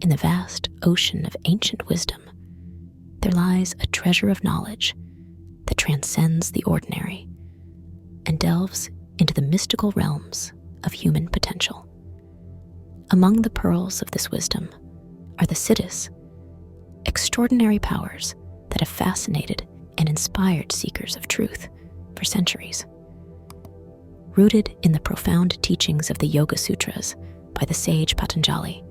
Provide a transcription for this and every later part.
in the vast ocean of ancient wisdom, there lies a treasure of knowledge that transcends the ordinary and delves into the mystical realms of human potential. Among the pearls of this wisdom are the siddhis, extraordinary powers that have fascinated and inspired seekers of truth for centuries. Rooted in the profound teachings of the Yoga Sutras by the sage Patanjali,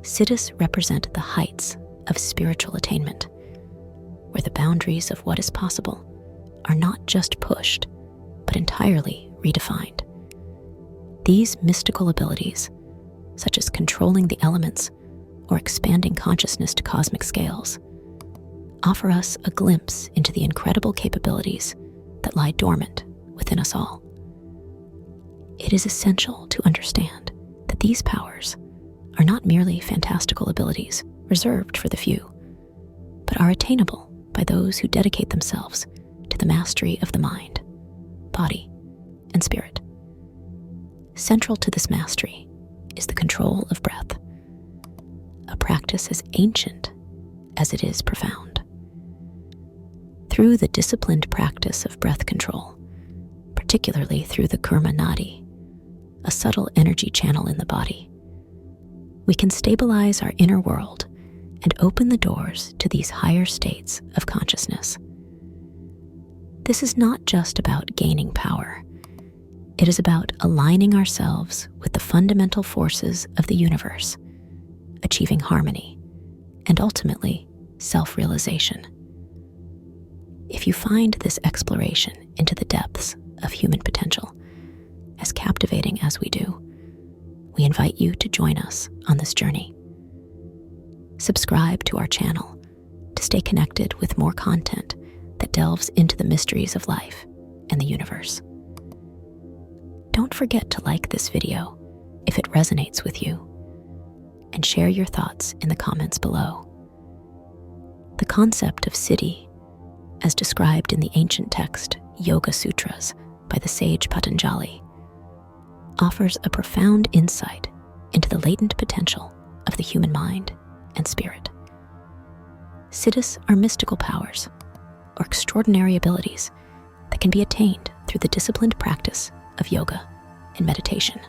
siddhis represent the heights of spiritual attainment, where the boundaries of what is possible are not just pushed, but entirely redefined. These mystical abilities, such as controlling the elements or expanding consciousness to cosmic scales, offer us a glimpse into the incredible capabilities that lie dormant within us all. It is essential to understand that these powers are not merely fantastical abilities reserved for the few, but are attainable by those who dedicate themselves to the mastery of the mind, body, and spirit. Central to this mastery is the control of breath, a practice as ancient as it is profound. Through the disciplined practice of breath control, particularly through the kurma nadi, a subtle energy channel in the body, we can stabilize our inner world and open the doors to these higher states of consciousness. This is not just about gaining power. It is about aligning ourselves with the fundamental forces of the universe, achieving harmony, and ultimately self-realization. If you find this exploration into the depths of human potential as captivating as we do, we invite you to join us on this journey. Subscribe to our channel to stay connected with more content that delves into the mysteries of life and the universe. Don't forget to like this video if it resonates with you, and share your thoughts in the comments below. The concept of siddhi, as described in the ancient text Yoga Sutras by the sage Patanjali, offers a profound insight into the latent potential of the human mind and spirit. Siddhis are mystical powers, or extraordinary abilities that can be attained through the disciplined practice of yoga and meditation.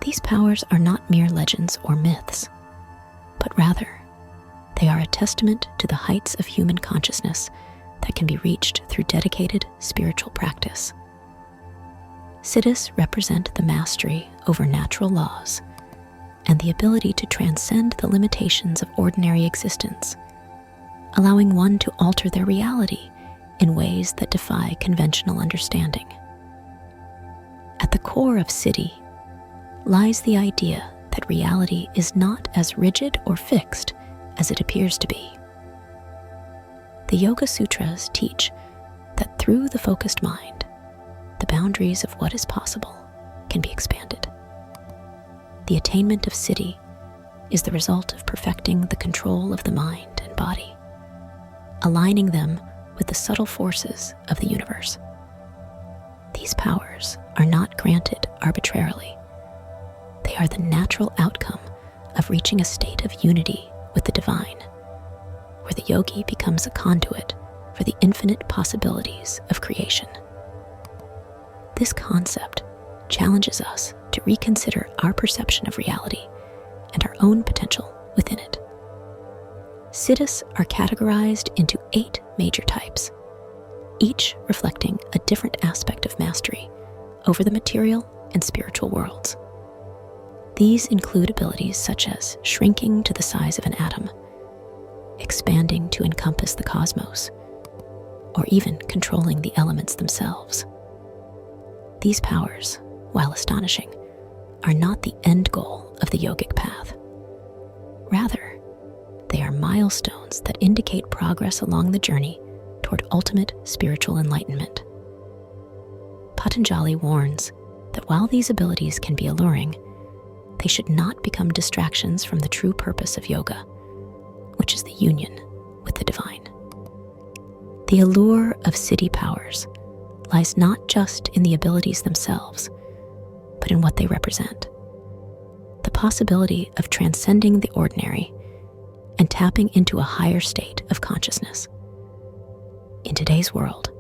These powers are not mere legends or myths, but rather they are a testament to the heights of human consciousness that can be reached through dedicated spiritual practice. Siddhis represent the mastery over natural laws and the ability to transcend the limitations of ordinary existence, allowing one to alter their reality in ways that defy conventional understanding. At the core of siddhi lies the idea that reality is not as rigid or fixed as it appears to be. The Yoga Sutras teach that through the focused mind, the boundaries of what is possible can be expanded. The attainment of siddhi is the result of perfecting the control of the mind and body, aligning them with the subtle forces of the universe. These powers are not granted arbitrarily. They are the natural outcome of reaching a state of unity with the divine, where the yogi becomes a conduit for the infinite possibilities of creation. This concept challenges us to reconsider our perception of reality and our own potential within it. Siddhis are categorized into 8 major types, each reflecting a different aspect of mastery over the material and spiritual worlds. These include abilities such as shrinking to the size of an atom, expanding to encompass the cosmos, or even controlling the elements themselves. These powers, while astonishing, are not the end goal of the yogic path. Rather, they are milestones that indicate progress along the journey toward ultimate spiritual enlightenment. Patanjali warns that while these abilities can be alluring, they should not become distractions from the true purpose of yoga, which is the union with the divine. The allure of siddhi powers lies not just in the abilities themselves, but in what they represent: the the possibility of transcending the ordinary and tapping into a higher state of consciousness. In today's world,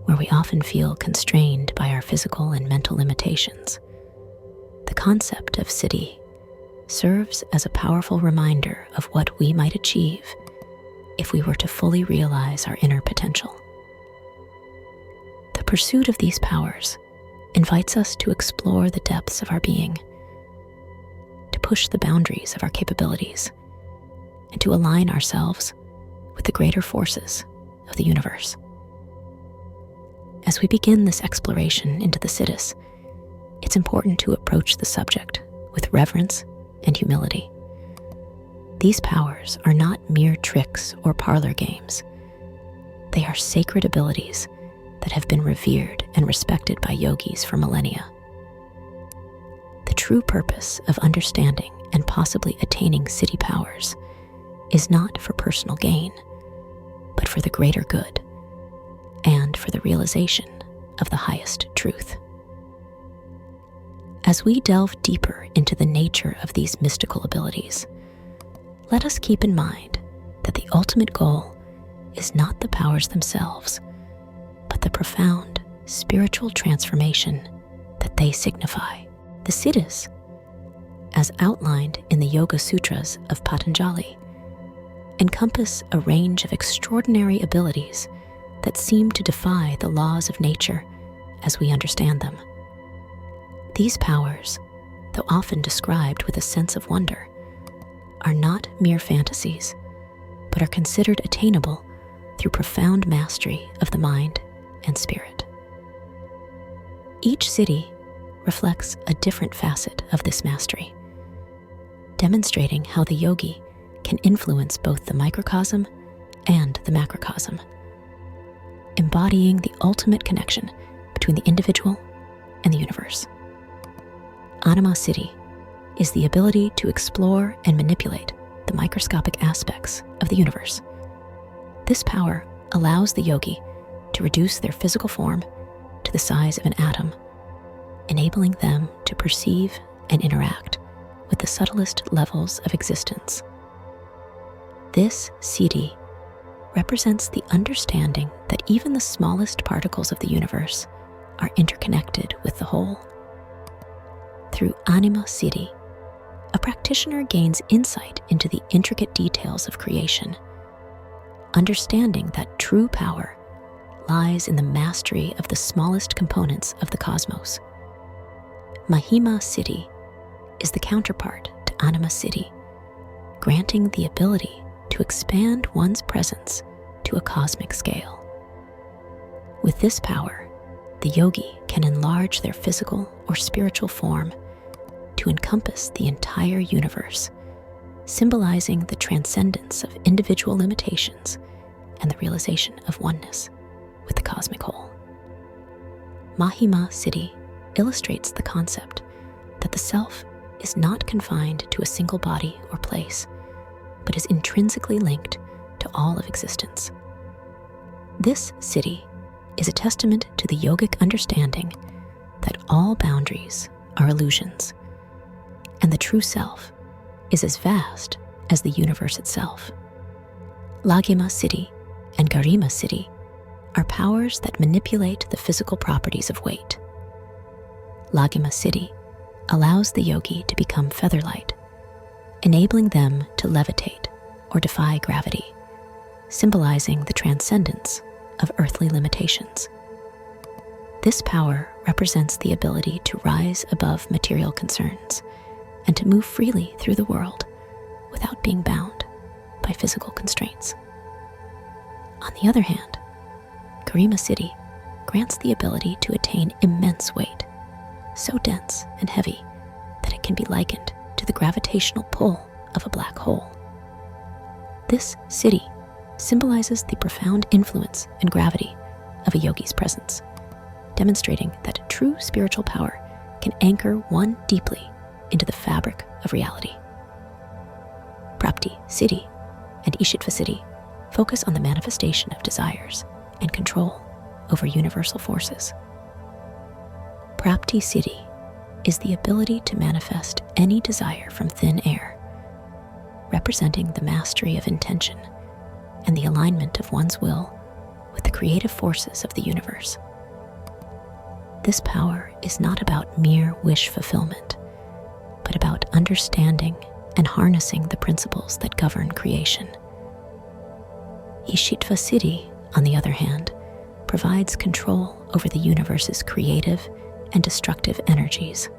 where we often feel constrained by our physical and mental limitations, the concept of siddhi serves as a powerful reminder of what we might achieve if we were to fully realize our inner potential. The pursuit of these powers invites us to explore the depths of our being, to push the boundaries of our capabilities, and to align ourselves with the greater forces of the universe. As we begin this exploration into the siddhis, it's important to approach the subject with reverence and humility. These powers are not mere tricks or parlor games. They are sacred abilities that have been revered and respected by yogis for millennia. The true purpose of understanding and possibly attaining siddhi powers is not for personal gain, but for the greater good and for the realization of the highest truth. As we delve deeper into the nature of these mystical abilities, let us keep in mind that the ultimate goal is not the powers themselves, but the profound spiritual transformation that they signify. The siddhis, as outlined in the Yoga Sutras of Patanjali, encompass a range of extraordinary abilities that seem to defy the laws of nature as we understand them. These powers, though often described with a sense of wonder, are not mere fantasies, but are considered attainable through profound mastery of the mind and spirit. Each siddhi reflects a different facet of this mastery, demonstrating how the yogi can influence both the microcosm and the macrocosm, embodying the ultimate connection between the individual and the universe. Anima siddhi is the ability to explore and manipulate the microscopic aspects of the universe. This power allows the yogi to reduce their physical form to the size of an atom, enabling them to perceive and interact with the subtlest levels of existence. This siddhi represents the understanding that even the smallest particles of the universe are interconnected with the whole. Through anima siddhi, a practitioner gains insight into the intricate details of creation, understanding that true power lies in the mastery of the smallest components of the cosmos. Mahima siddhi is the counterpart to anima siddhi, granting the ability to expand one's presence to a cosmic scale. With this power, the yogi can enlarge their physical or spiritual form to encompass the entire universe, symbolizing the transcendence of individual limitations and the realization of oneness with the cosmic whole. Mahima siddhi illustrates the concept that the self is not confined to a single body or place, but is intrinsically linked to all of existence. This siddhi is a testament to the yogic understanding that all boundaries are illusions, and the true self is as vast as the universe itself. Laghima siddhi and Garima siddhi are powers that manipulate the physical properties of weight. Laghima siddhi allows the yogi to become feather-light, enabling them to levitate or defy gravity, symbolizing the transcendence of earthly limitations. This power represents the ability to rise above material concerns and to move freely through the world without being bound by physical constraints. On the other hand, Garima siddhi grants the ability to attain immense weight, so dense and heavy that it can be likened to the gravitational pull of a black hole. This siddhi symbolizes the profound influence and gravity of a yogi's presence, demonstrating that true spiritual power can anchor one deeply into the fabric of reality. Prapti siddhi and Ishittva siddhi focus on the manifestation of desires and control over universal forces. Prapti siddhi is the ability to manifest any desire from thin air, representing the mastery of intention and the alignment of one's will with the creative forces of the universe. This power is not about mere wish fulfillment, but about understanding and harnessing the principles that govern creation. Ishitva Siddhi, on the other hand, provides control over the universe's creative and destructive energies.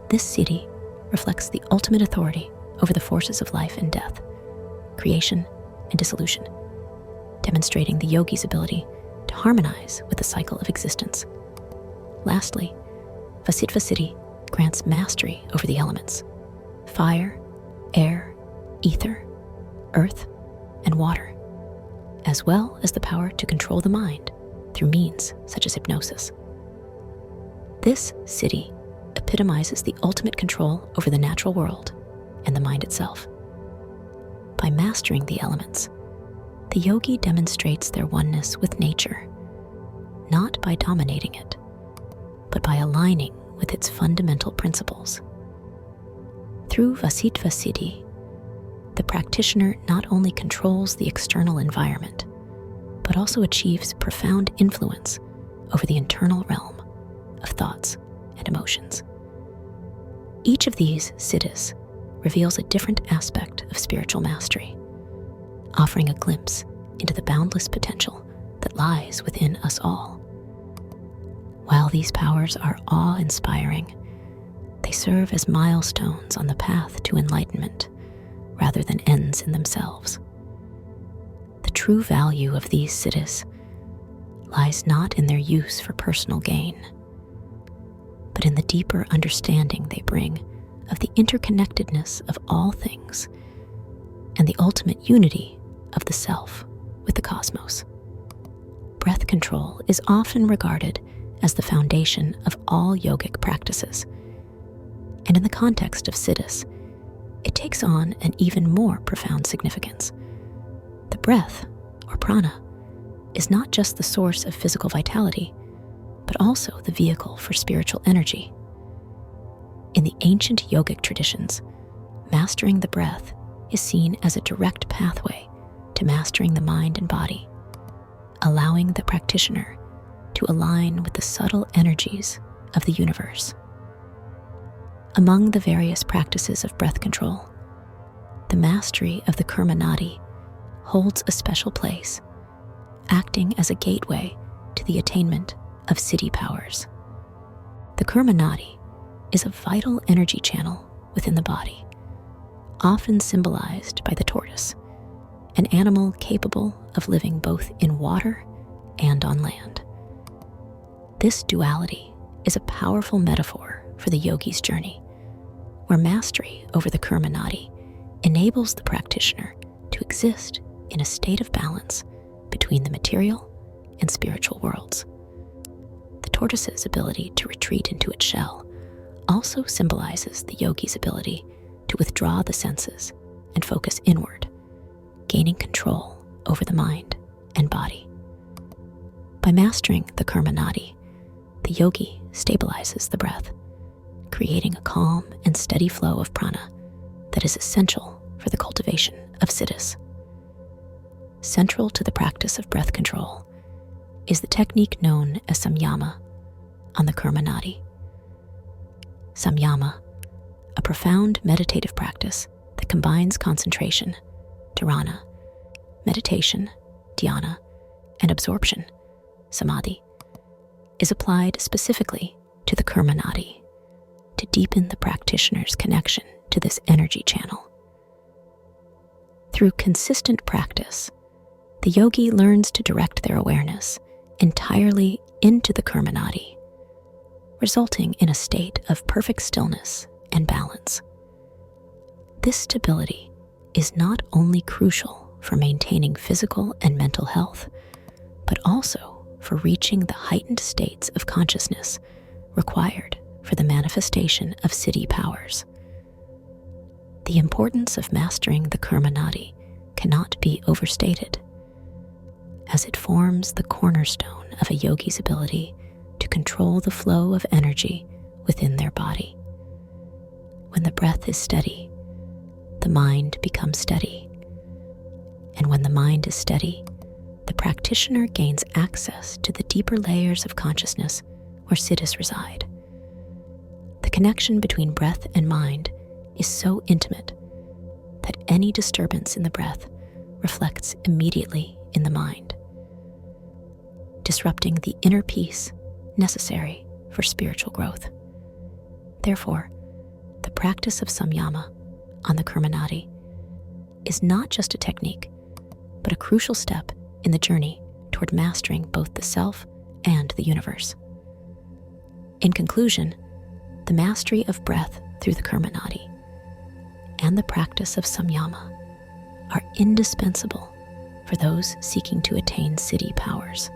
This siddhi reflects the ultimate authority over the forces of life and death, creation and dissolution, demonstrating the yogi's ability to harmonize with the cycle of existence. Lastly, Vasitva Siddhi grants mastery over the elements: fire, air, ether, earth, and water, as well as the power to control the mind through means such as hypnosis. This siddhi epitomizes the ultimate control over the natural world and the mind itself. By mastering the elements, the yogi demonstrates their oneness with nature, not by dominating it, but by aligning with its fundamental principles. Through Vasitva Siddhi, the practitioner not only controls the external environment, but also achieves profound influence over the internal realm of thoughts and emotions. Each of these siddhis reveals a different aspect of spiritual mastery, offering a glimpse into the boundless potential that lies within us all. While these powers are awe-inspiring, they serve as milestones on the path to enlightenment rather than ends in themselves. The true value of these siddhis lies not in their use for personal gain, but in the deeper understanding they bring of the interconnectedness of all things and the ultimate unity of the self with the cosmos. Breath control is often regarded as the foundation of all yogic practices, and in the context of siddhis, it takes on an even more profound significance. The breath, or prana, is not just the source of physical vitality, but also the vehicle for spiritual energy. In the ancient yogic traditions, mastering the breath is seen as a direct pathway to mastering the mind and body, allowing the practitioner to align with the subtle energies of the universe. Among the various practices of breath control, the mastery of the kurma nadi holds a special place, acting as a gateway to the attainment of siddhi powers. The kurma nadi is a vital energy channel within the body, often symbolized by the tortoise, an animal capable of living both in water and on land. This duality is a powerful metaphor for the yogi's journey, where mastery over the kurma nadi enables the practitioner to exist in a state of balance between the material and spiritual worlds. The tortoise's ability to retreat into its shell also symbolizes the yogi's ability to withdraw the senses and focus inward, gaining control over the mind and body. By mastering the kurma nadi, the yogi stabilizes the breath, creating a calm and steady flow of prana that is essential for the cultivation of siddhis. Central to the practice of breath control is the technique known as samyama on the kurma nadi. Samyama, a profound meditative practice that combines concentration, dharana, meditation, dhyana, and absorption, samadhi, is applied specifically to the kurma nadi to deepen the practitioner's connection to this energy channel. Through consistent practice, the yogi learns to direct their awareness entirely into the kurma nadi, resulting in a state of perfect stillness and balance. This stability is not only crucial for maintaining physical and mental health, but also for reaching the heightened states of consciousness required for the manifestation of siddhi powers. The importance of mastering the kurma nadi cannot be overstated, as it forms the cornerstone of a yogi's ability to control the flow of energy within their body. When the breath is steady, the mind becomes steady. And when the mind is steady, the practitioner gains access to the deeper layers of consciousness where siddhis reside. The connection between breath and mind is so intimate that any disturbance in the breath reflects immediately in the mind, disrupting the inner peace necessary for spiritual growth. Therefore, the practice of samyama on the karma nadi is not just a technique, but a crucial step in the journey toward mastering both the self and the universe. In conclusion, the mastery of breath through the karma nadi and the practice of samyama are indispensable for those seeking to attain siddhi powers.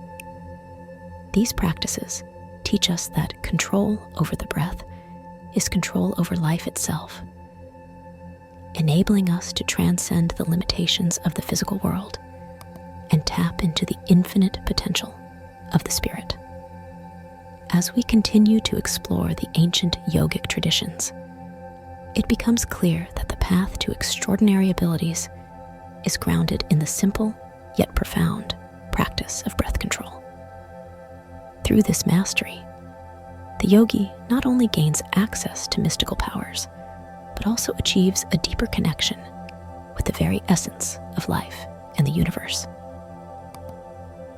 These practices teach us that control over the breath is control over life itself, enabling us to transcend the limitations of the physical world and tap into the infinite potential of the spirit. As we continue to explore the ancient yogic traditions, it becomes clear that the path to extraordinary abilities is grounded in the simple yet profound practice of breath control. Through this mastery, the yogi not only gains access to mystical powers, but also achieves a deeper connection with the very essence of life and the universe.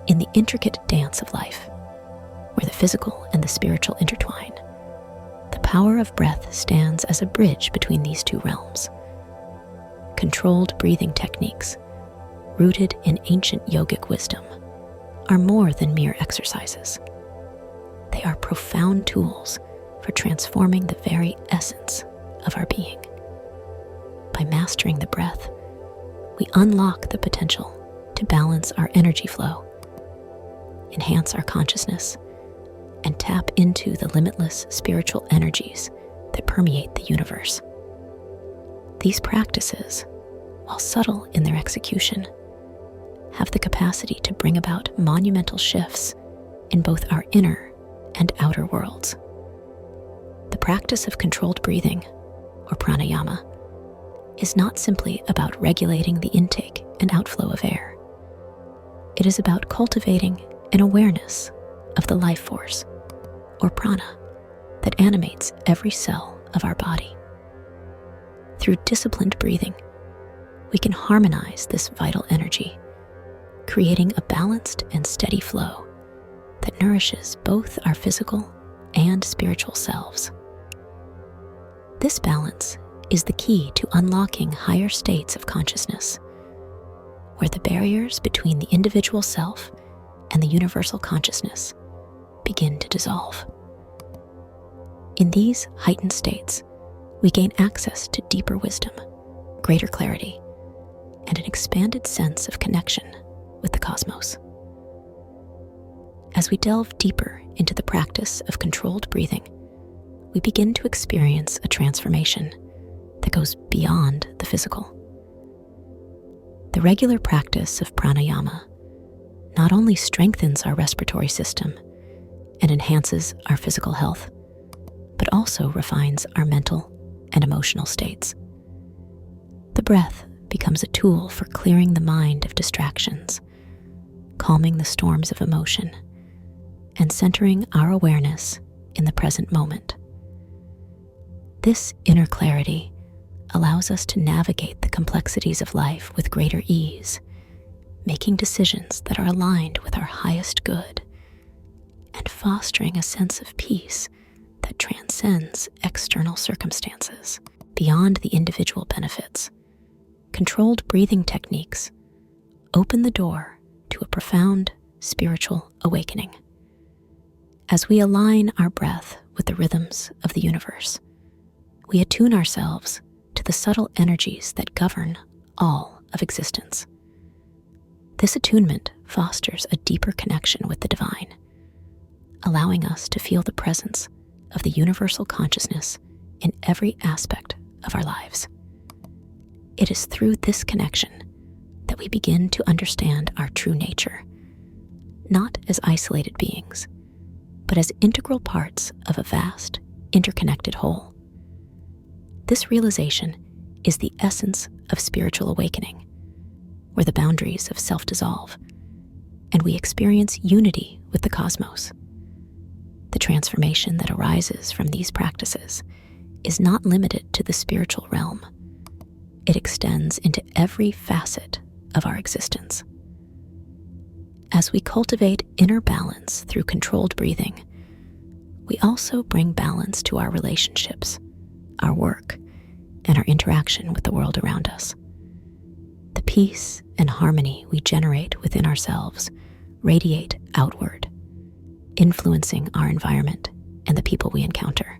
In the intricate dance of life, where the physical and the spiritual intertwine, the power of breath stands as a bridge between these two realms. Controlled breathing techniques, rooted in ancient yogic wisdom, are more than mere exercises. They are profound tools for transforming the very essence of our being. By mastering the breath, we unlock the potential to balance our energy flow, enhance our consciousness, and tap into the limitless spiritual energies that permeate the universe. These practices, while subtle in their execution, have the capacity to bring about monumental shifts in both our inner and outer worlds. The practice of controlled breathing, or pranayama, is not simply about regulating the intake and outflow of air. It is about cultivating an awareness of the life force, or prana, that animates every cell of our body. Through disciplined breathing, we can harmonize this vital energy, creating a balanced and steady flow that nourishes both our physical and spiritual selves. This balance is the key to unlocking higher states of consciousness, where the barriers between the individual self and the universal consciousness begin to dissolve. In these heightened states, we gain access to deeper wisdom, greater clarity, and an expanded sense of connection with the cosmos. As we delve deeper into the practice of controlled breathing, we begin to experience a transformation that goes beyond the physical. The regular practice of pranayama not only strengthens our respiratory system and enhances our physical health, but also refines our mental and emotional states. The breath becomes a tool for clearing the mind of distractions, calming the storms of emotion, and centering our awareness in the present moment. This inner clarity allows us to navigate the complexities of life with greater ease, making decisions that are aligned with our highest good and fostering a sense of peace that transcends external circumstances. Beyond the individual benefits, controlled breathing techniques open the door to a profound spiritual awakening. As we align our breath with the rhythms of the universe, we attune ourselves to the subtle energies that govern all of existence. This attunement fosters a deeper connection with the divine, allowing us to feel the presence of the universal consciousness in every aspect of our lives. It is through this connection that we begin to understand our true nature, not as isolated beings, but as integral parts of a vast, interconnected whole. This realization is the essence of spiritual awakening, where the boundaries of self dissolve and we experience unity with the cosmos. The transformation that arises from these practices is not limited to the spiritual realm. It extends into every facet of our existence. As we cultivate inner balance through controlled breathing, we also bring balance to our relationships, our work, and our interaction with the world around us. The peace and harmony we generate within ourselves radiate outward, influencing our environment and the people we encounter.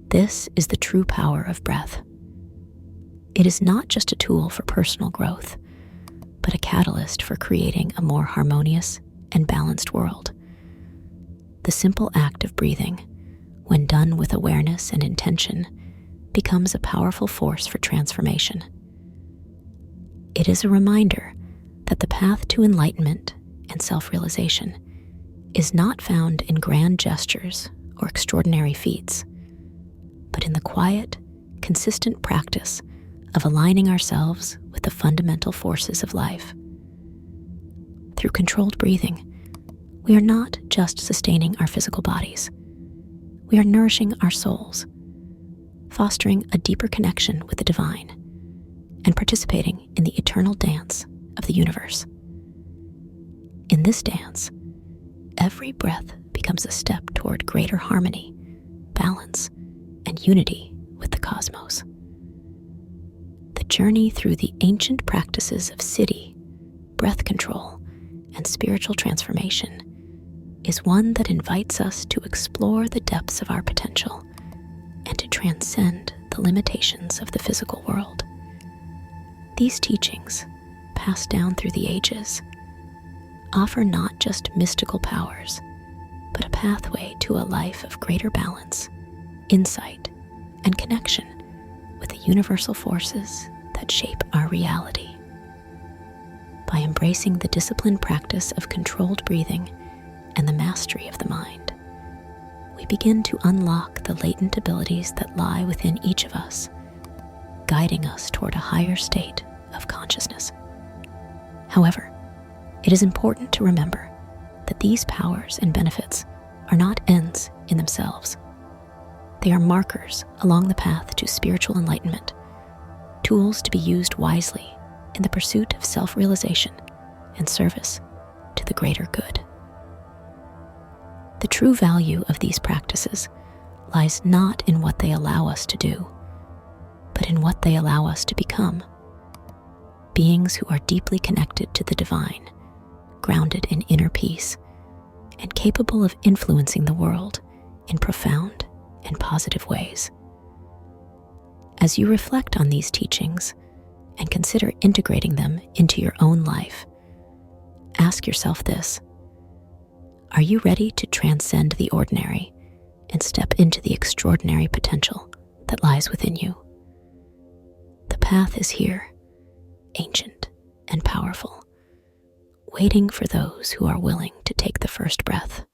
This is the true power of breath. It is not just a tool for personal growth, but a catalyst for creating a more harmonious and balanced world. The simple act of breathing, when done with awareness and intention, becomes a powerful force for transformation. It is a reminder that the path to enlightenment and self-realization is not found in grand gestures or extraordinary feats, but in the quiet, consistent practice of aligning ourselves with the fundamental forces of life. Through controlled breathing, we are not just sustaining our physical bodies. We are nourishing our souls, fostering a deeper connection with the divine, and participating in the eternal dance of the universe. In this dance, every breath becomes a step toward greater harmony, balance, and unity with the cosmos. The journey through the ancient practices of siddhi, breath control, and spiritual transformation is one that invites us to explore the depths of our potential and to transcend the limitations of the physical world. These teachings, passed down through the ages, offer not just mystical powers, but a pathway to a life of greater balance, insight, and connection with the universal forces that shape our reality. By embracing the disciplined practice of controlled breathing and the mastery of the mind, we begin to unlock the latent abilities that lie within each of us, guiding us toward a higher state of consciousness. However, it is important to remember that these powers and benefits are not ends in themselves. They are markers along the path to spiritual enlightenment, tools to be used wisely in the pursuit of self-realization and service to the greater good. The true value of these practices lies not in what they allow us to do, but in what they allow us to become. Beings who are deeply connected to the divine, grounded in inner peace, and capable of influencing the world in profound and positive ways. As you reflect on these teachings and consider integrating them into your own life, ask yourself this: are you ready to transcend the ordinary and step into the extraordinary potential that lies within you? The path is here, ancient and powerful, waiting for those who are willing to take the first breath.